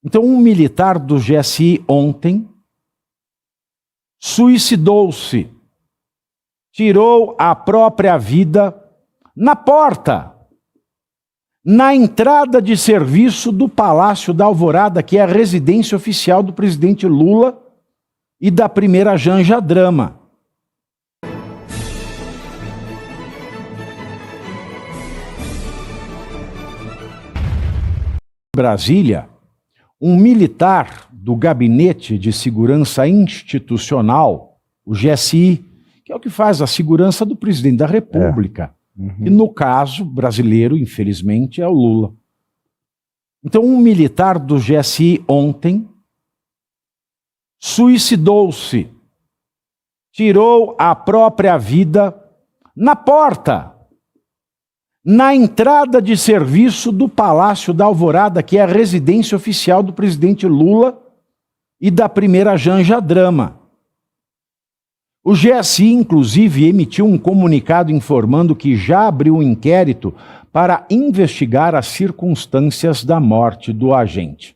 Então, um militar do GSI ontem suicidou-se, tirou a própria vida na porta, na entrada de serviço do Palácio da Alvorada, que é a residência oficial do presidente Lula e da primeira Janja Drama. Brasília, um militar do Gabinete de Segurança Institucional, o GSI, que é o que faz a segurança do presidente da República, e no caso brasileiro, infelizmente, é o Lula. Então, um militar do GSI ontem suicidou-se, tirou a própria vida na porta, na entrada de serviço do Palácio da Alvorada, que é a residência oficial do presidente Lula e da primeira Janja Drama. O GSI, inclusive, emitiu um comunicado informando que já abriu um inquérito para investigar as circunstâncias da morte do agente.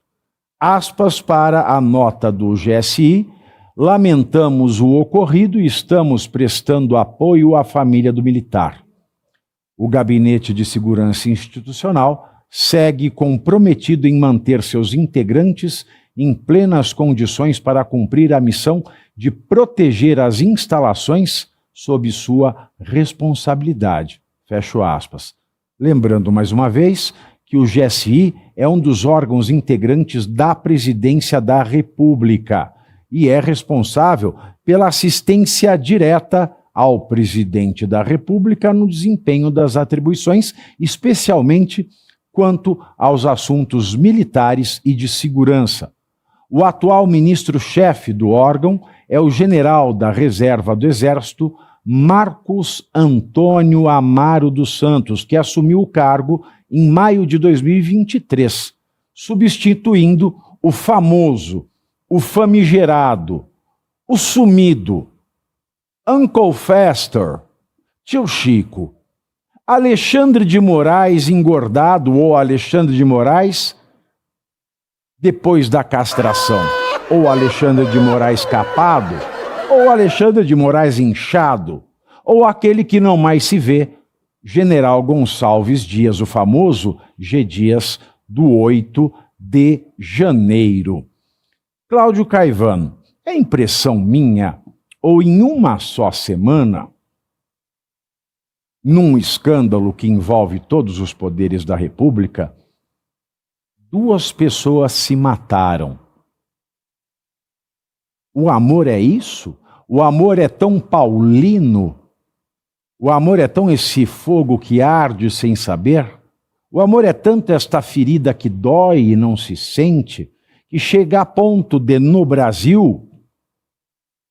Aspas para a nota do GSI: lamentamos o ocorrido e estamos prestando apoio à família do militar. O Gabinete de Segurança Institucional segue comprometido em manter seus integrantes em plenas condições para cumprir a missão de proteger as instalações sob sua responsabilidade. Fecho aspas. Lembrando mais uma vez que o GSI é um dos órgãos integrantes da Presidência da República e é responsável pela assistência direta ao presidente da República no desempenho das atribuições, especialmente quanto aos assuntos militares e de segurança. O atual ministro-chefe do órgão é o general da Reserva do Exército, Marcos Antônio Amaro dos Santos, que assumiu o cargo em maio de 2023, substituindo o famoso, o famigerado, o sumido, Uncle Fester, tio Chico, Alexandre de Moraes engordado ou Alexandre de Moraes depois da castração, ou Alexandre de Moraes capado, ou Alexandre de Moraes inchado, ou aquele que não mais se vê, General Gonçalves Dias, o famoso G. Dias do 8 de janeiro. Cláudio Caivano, é impressão minha, ou em uma só semana, num escândalo que envolve todos os poderes da República, 2 pessoas se mataram. O amor é isso? O amor é tão paulino? O amor é tão esse fogo que arde sem saber? O amor é tanto esta ferida que dói e não se sente, que chega a ponto de, no Brasil,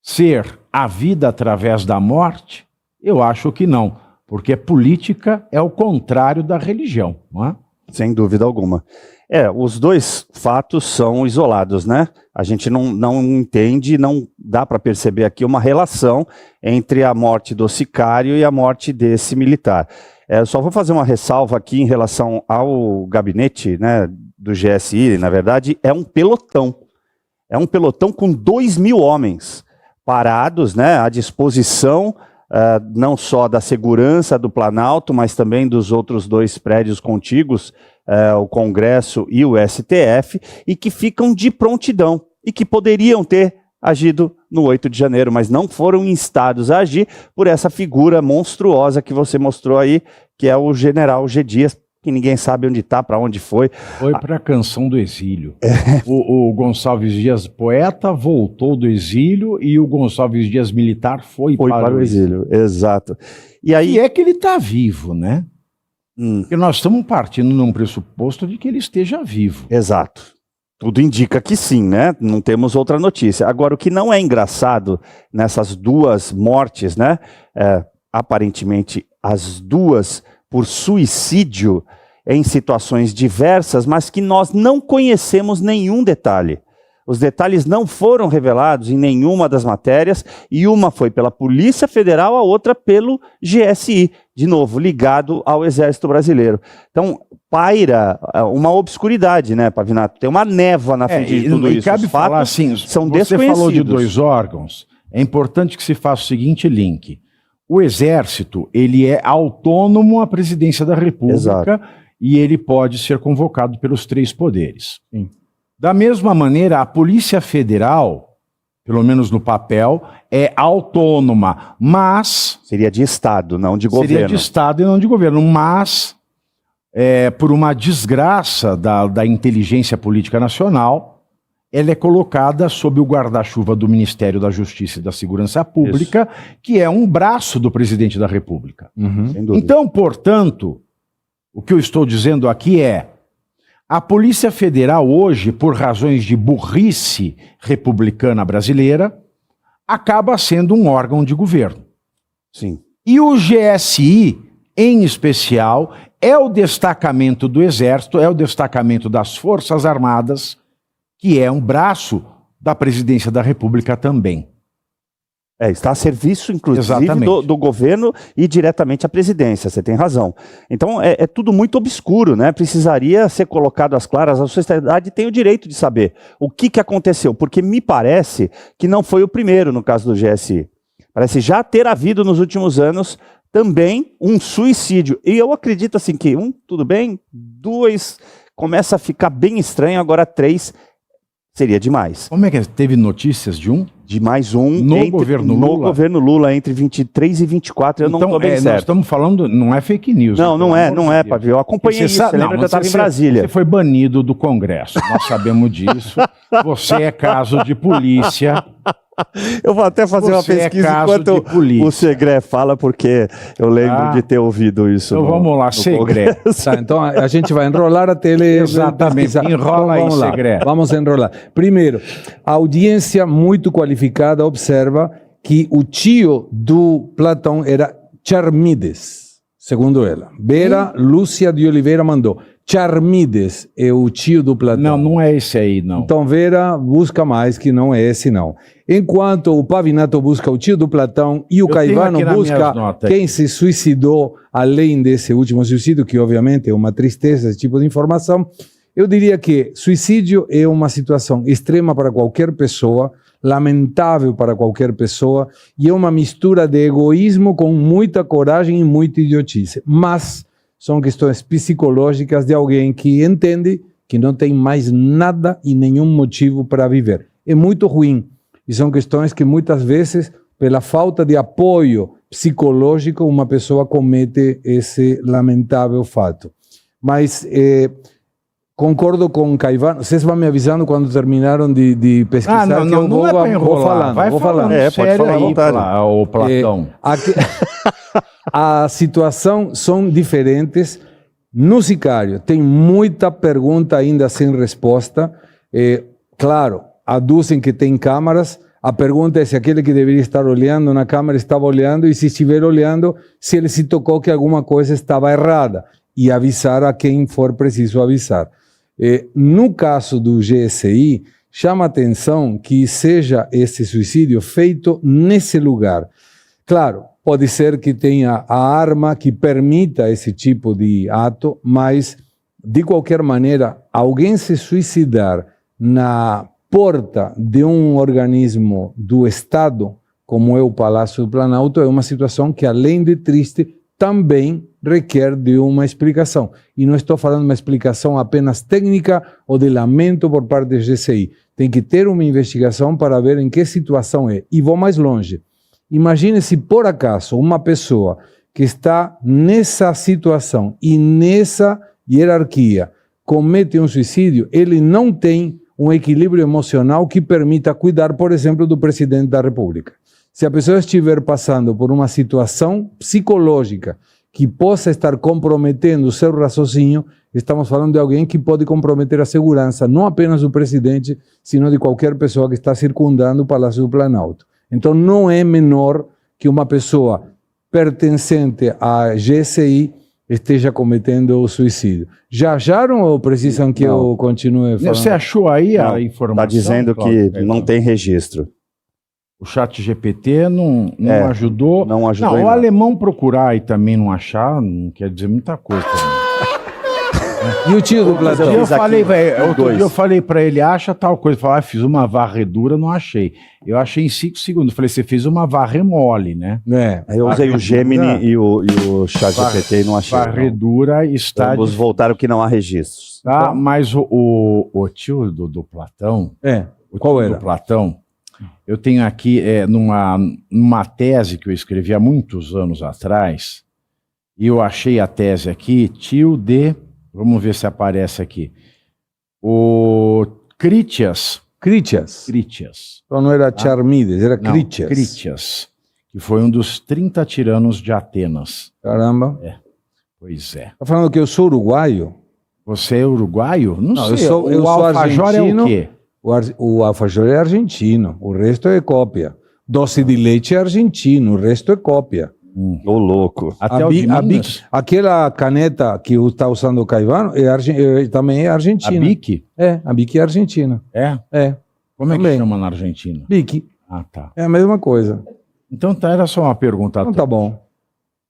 ser a vida através da morte? Eu acho que não, porque política é o contrário da religião, não é? Sem dúvida alguma. Os dois fatos são isolados, né? A gente não entende, não dá para perceber aqui uma relação entre a morte do sicário e a morte desse militar. Só vou fazer uma ressalva aqui em relação ao gabinete, né, do GSI. Na verdade, é um pelotão. É um pelotão com 2.000 homens parados, né, à disposição não só da segurança do Planalto, mas também dos outros 2 prédios contíguos, o Congresso e o STF, e que ficam de prontidão, e que poderiam ter agido no 8 de janeiro, mas não foram instados a agir por essa figura monstruosa que você mostrou aí, que é o general G. Dias, que ninguém sabe onde está, para onde foi. Foi para a Canção do Exílio. O Gonçalves Dias poeta voltou do exílio e o Gonçalves Dias militar foi para o exílio. Exato. E aí é que ele está vivo, né? Porque nós estamos partindo num pressuposto de que ele esteja vivo. Exato. Tudo indica que sim, né? Não temos outra notícia. Agora, o que não é engraçado nessas 2 mortes, né? Aparentemente, as 2 por suicídio em situações diversas, mas que nós não conhecemos nenhum detalhe. Os detalhes não foram revelados em nenhuma das matérias, e uma foi pela Polícia Federal, a outra pelo GSI, de novo, ligado ao Exército Brasileiro. Então, paira uma obscuridade, né, Pavinato? Tem uma névoa na frente de tudo e isso. cabe Os falar fatos assim, são você desconhecidos. falou de 2 órgãos, é importante que se faça o seguinte link. O Exército, ele é autônomo à presidência da República. Exato. E ele pode ser convocado pelos 3 poderes. Sim. Da mesma maneira, a Polícia Federal, pelo menos no papel, é autônoma, mas... Seria de Estado, não de governo. Seria de Estado e não de governo, mas por uma desgraça da inteligência política nacional, ela é colocada sob o guarda-chuva do Ministério da Justiça e da Segurança Pública, que é um braço do presidente da República. Sem dúvida. Então, portanto, o que eu estou dizendo aqui é: a Polícia Federal hoje, por razões de burrice republicana brasileira, acaba sendo um órgão de governo. Sim. E o GSI, em especial, é o destacamento do Exército, é o destacamento das Forças Armadas, que é um braço da Presidência da República também. Está a serviço, inclusive, do governo e diretamente à presidência, você tem razão. Então, é tudo muito obscuro, né? Precisaria ser colocado às claras, a sociedade tem o direito de saber o que aconteceu, porque me parece que não foi o primeiro no caso do GSI. Parece já ter havido nos últimos anos também um suicídio. E eu acredito assim que, tudo bem, 2, começa a ficar bem estranho, agora 3 seria demais. Como é que teve notícias de um? De mais um no governo Lula? No governo Lula, entre 23 e 24, eu não estou bem certo. Nós estamos falando, não é fake news. Não é, Pavio. Eu acompanhei isso, você lembra que eu estava em Brasília. Você foi banido do Congresso, nós sabemos disso. Você é caso de polícia. Eu vou até fazer uma pesquisa enquanto o Segré fala, porque eu lembro de ter ouvido isso. Então vamos lá, Segré. Tá, então a gente vai enrolar até ele. Exatamente, enrola aí, Segré. Vamos enrolar. Primeiro, a audiência muito qualificada observa que o tio do Platão era Charmides, segundo ela. Vera Lúcia de Oliveira mandou. Charmides é o tio do Platão. Não é esse aí, não. Então Vera busca mais, que não é esse, não. Enquanto o Pavinato busca o tio do Platão e o Caivano busca quem se suicidou, além desse último suicídio, que obviamente é uma tristeza, esse tipo de informação, eu diria que suicídio é uma situação extrema para qualquer pessoa, lamentável para qualquer pessoa, e é uma mistura de egoísmo com muita coragem e muita idiotice. Mas são questões psicológicas de alguém que entende que não tem mais nada e nenhum motivo para viver. É muito ruim. E são questões que muitas vezes, pela falta de apoio psicológico, uma pessoa comete esse lamentável fato. Mas concordo com o Caivano. Vocês vão me avisando quando terminaram de pesquisar. Não é para enrolar. Vou falando. Pode falar à vontade. O Platão. A situação são diferentes. No Sicário tem muita pergunta ainda sem resposta. Claro, aduzem que tem câmaras. A pergunta é se aquele que deveria estar olhando na câmera estava olhando, e se estiver olhando, se ele se tocou que alguma coisa estava errada, e avisar a quem for preciso avisar. No caso do GSI, chama atenção que seja esse suicídio feito nesse lugar. Claro, pode ser que tenha a arma que permita esse tipo de ato, mas, de qualquer maneira, alguém se suicidar na porta de um organismo do Estado, como é o Palácio do Planalto, é uma situação que, além de triste, também requer de uma explicação. E não estou falando de uma explicação apenas técnica ou de lamento por parte do GSI. Tem que ter uma investigação para ver em que situação é. E vou mais longe. Imagine se, por acaso, uma pessoa que está nessa situação e nessa hierarquia comete um suicídio, ele não tem um equilíbrio emocional que permita cuidar, por exemplo, do presidente da República. Se a pessoa estiver passando por uma situação psicológica que possa estar comprometendo o seu raciocínio, estamos falando de alguém que pode comprometer a segurança, não apenas do presidente, sino de qualquer pessoa que está circundando o Palácio do Planalto. Então não é menor que uma pessoa pertencente à GSI esteja cometendo o suicídio. Já acharam ou precisam que eu continue falando? Você achou aí a informação? Está dizendo que não tem registro. O chat GPT não ajudou. Não ajudou em o nada. alemão procurar e também não achar, não quer dizer muita coisa também. E o tio do Outro Platão? dia eu fiz aqui falei, velho, outro dois. dia eu falei pra ele, acha tal coisa. Falar, fiz uma varredura, não achei. Eu achei em 5 segundos. Falei, você fez uma varre mole, né? É. Aí eu usei o Gemini e o ChatGPT e não achei. Varredura está Ambos voltaram que não há registros. Tá, mas o tio do Platão, o Qual tio era? do Platão, eu tenho aqui numa tese que eu escrevi há muitos anos atrás, e eu achei a tese aqui, tio de, vamos ver se aparece aqui, o Critias, Critias. Então não era Charmides, era não, Critias. Critias, que foi um dos 30 tiranos de Atenas. Caramba. Pois é. Tá falando que eu sou uruguaio? Você é uruguaio? Não Não, sei. eu O sou alfajor é o argentino. quê? O alfajor é argentino, o resto é cópia. Doce de leite é argentino, o resto é cópia. Ô, louco. Até o de Minas? Aquela caneta que está usando o Caivano também é A argentina. Bic? A Bic é argentina. É? É, Como é que Também. chama na Argentina? Bic. Ah, tá. É a mesma coisa. Então tá, era só uma pergunta. Então tá bom.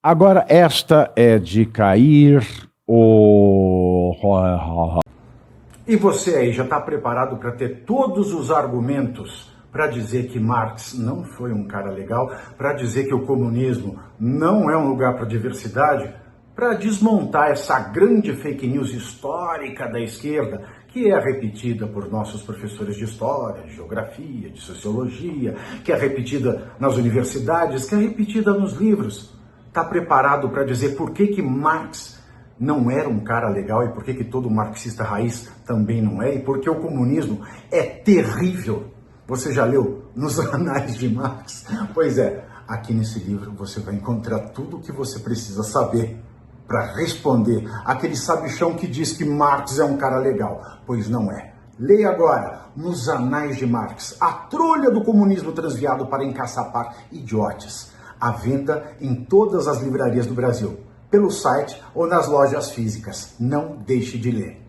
Agora, esta é de cair o... E você aí, já está preparado para ter todos os argumentos para dizer que Marx não foi um cara legal, para dizer que o comunismo não é um lugar para diversidade, para desmontar essa grande fake news histórica da esquerda, que é repetida por nossos professores de história, de geografia, de sociologia, que é repetida nas universidades, que é repetida nos livros. Está preparado para dizer por que Marx não era um cara legal e por que todo marxista raiz também não é, e por que o comunismo é terrível? Você já leu nos Anais de Marx? Pois é, aqui nesse livro você vai encontrar tudo o que você precisa saber para responder aquele sabichão que diz que Marx é um cara legal, pois não é. Leia agora, nos Anais de Marx, a trolha do comunismo transviado para encaçapar idiotes. À venda em todas as livrarias do Brasil, pelo site ou nas lojas físicas. Não deixe de ler.